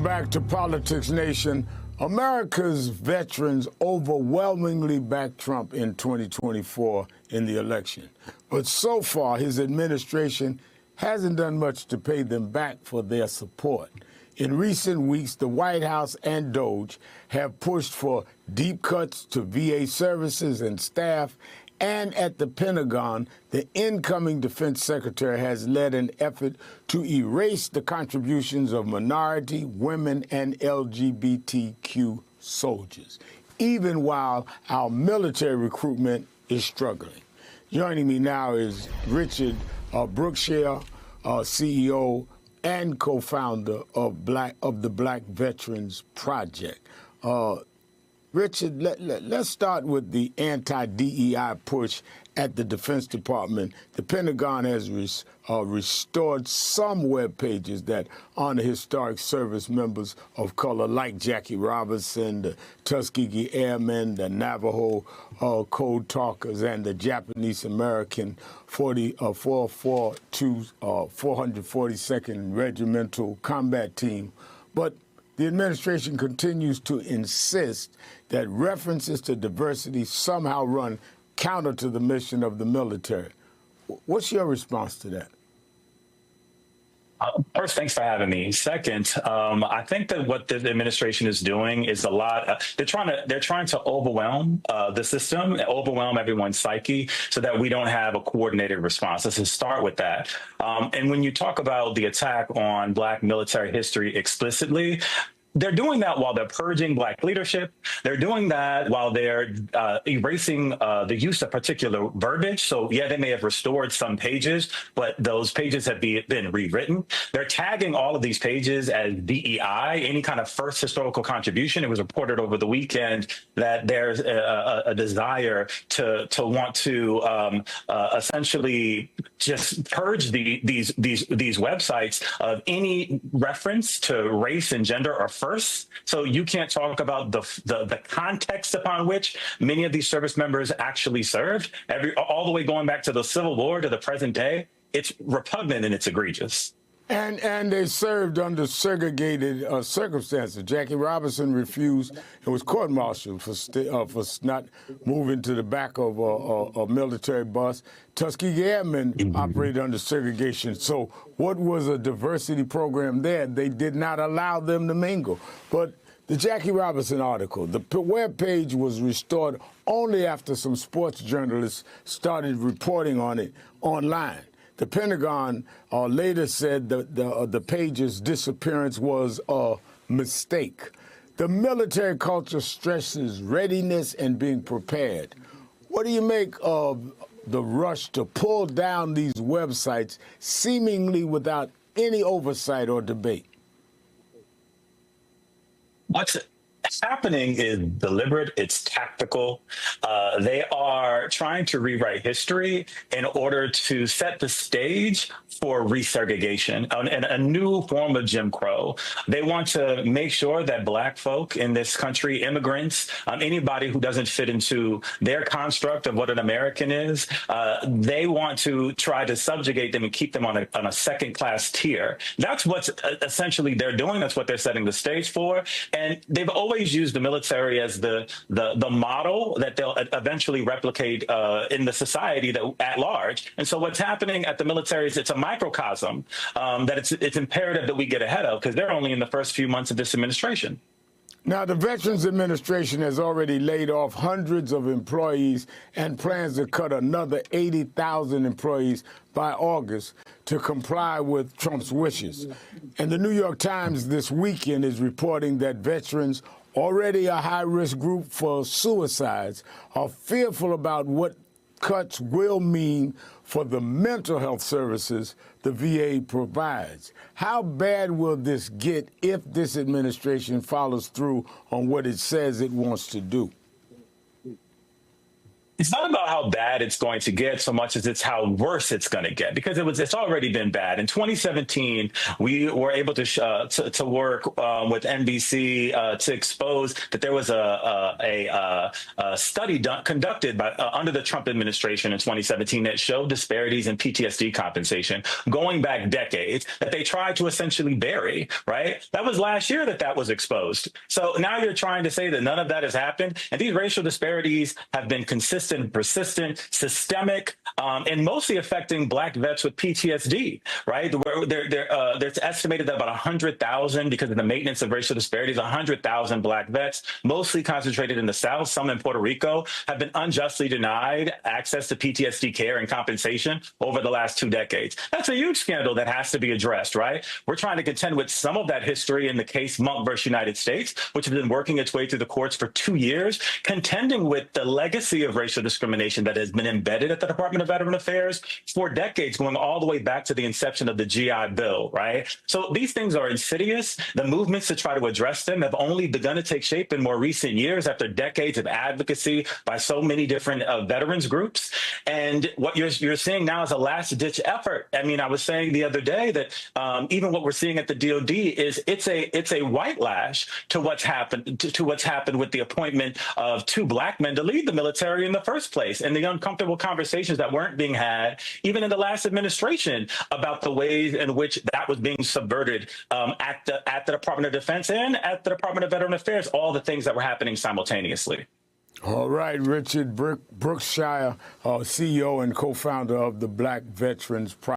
Back to Politics Nation. America's veterans overwhelmingly backed Trump in 2024 in the election. But so far, his administration hasn't done much to pay them back for their support. In recent weeks, the White House and DOJ have pushed for deep cuts to VA services and staff. And at the Pentagon, the incoming defense secretary has led an effort to erase the contributions of minority, women, and LGBTQ soldiers, even while our military recruitment is struggling. Joining me now is Richard Brookshire, CEO and co-founder of the Black Veterans Project. Richard, let's start with the anti-DEI push at the Defense Department. The Pentagon has restored some web pages that honor historic service members of color like Jackie Robinson, the Tuskegee Airmen, the Navajo Code Talkers, and the Japanese American 442nd Regimental Combat Team. But the administration continues to insist that references to diversity somehow run counter to the mission of the military. What's your response to that? First, thanks for having me. Second, I think that what the administration is doing is a lot. They're trying to overwhelm the system, overwhelm everyone's psyche, so that we don't have a coordinated response. Let's just start with that. And when you talk about the attack on Black military history explicitly, they're doing that while they're purging Black leadership. They're doing that while they're erasing the use of particular verbiage. So, yeah, they may have restored some pages, but those pages have been rewritten. They're tagging all of these pages as DEI, any kind of first historical contribution. It was reported over the weekend that there's a desire to want to essentially just purge these websites of any reference to race and gender or first. So you can't talk about the context upon which many of these service members actually served, all the way going back to the Civil War to the present day. It's repugnant and it's egregious. And they served under segregated circumstances. Jackie Robinson refused and was court-martialed for not moving to the back of a military bus. Tuskegee Airmen operated under segregation. So what was a diversity program there? They did not allow them to mingle. But the Jackie Robinson article, the web page was restored only after some sports journalists started reporting on it online. The Pentagon later said that the page's disappearance was a mistake. The military culture stresses readiness and being prepared. What do you make of the rush to pull down these websites seemingly without any oversight or debate? What's happening is deliberate, it's tactical. They are trying to rewrite history in order to set the stage for resegregation and a new form of Jim Crow. They want to make sure that Black folk in this country, immigrants, anybody who doesn't fit into their construct of what an American is, they want to try to subjugate them and keep them on a second-class tier. That's what essentially they're doing. That's what they're setting the stage for. And they've always used the military as the model that they'll eventually replicate in the society at large. And so what's happening at the military is it's a microcosm that it's imperative that we get ahead of, because they're only in the first few months of this administration. Now, the Veterans Administration has already laid off hundreds of employees and plans to cut another 80,000 employees by August to comply with Trump's wishes. And the New York Times this weekend is reporting that veterans, already a high-risk group for suicides, are fearful about what cuts will mean for the mental health services the VA provides. How bad will this get if this administration follows through on what it says it wants to do? It's not about how bad it's going to get so much as it's how worse it's going to get, because it's already been bad. In 2017, we were able to work with NBC to expose that there was a study conducted by under the Trump administration in 2017 that showed disparities in PTSD compensation going back decades that they tried to essentially bury. Right? That was last year that was exposed. So now you're trying to say that none of that has happened, and these racial disparities have been consistent, persistent, systemic, and mostly affecting Black vets with PTSD, right? There's estimated that about 100,000, because of the maintenance of racial disparities, 100,000 Black vets, mostly concentrated in the South, some in Puerto Rico, have been unjustly denied access to PTSD care and compensation over the last 2 decades. That's a huge scandal that has to be addressed, right? We're trying to contend with some of that history in the case Monk versus United States, which has been working its way through the courts for 2 years, contending with the legacy of racial discrimination that has been embedded at the Department of Veteran Affairs for decades, going all the way back to the inception of the GI Bill, right? So these things are insidious. The movements to try to address them have only begun to take shape in more recent years after decades of advocacy by so many different veterans groups. And what you're seeing now is a last-ditch effort. I mean, I was saying the other day that even what we're seeing at the DOD is it's a white lash to what's happened with the appointment of 2 Black men to lead the military in the first place, and the uncomfortable conversations that weren't being had even in the last administration about the ways in which that was being subverted at the Department of Defense and at the Department of Veteran Affairs, all the things that were happening simultaneously. All right, Richard Brookshire, CEO and co-founder of the Black Veterans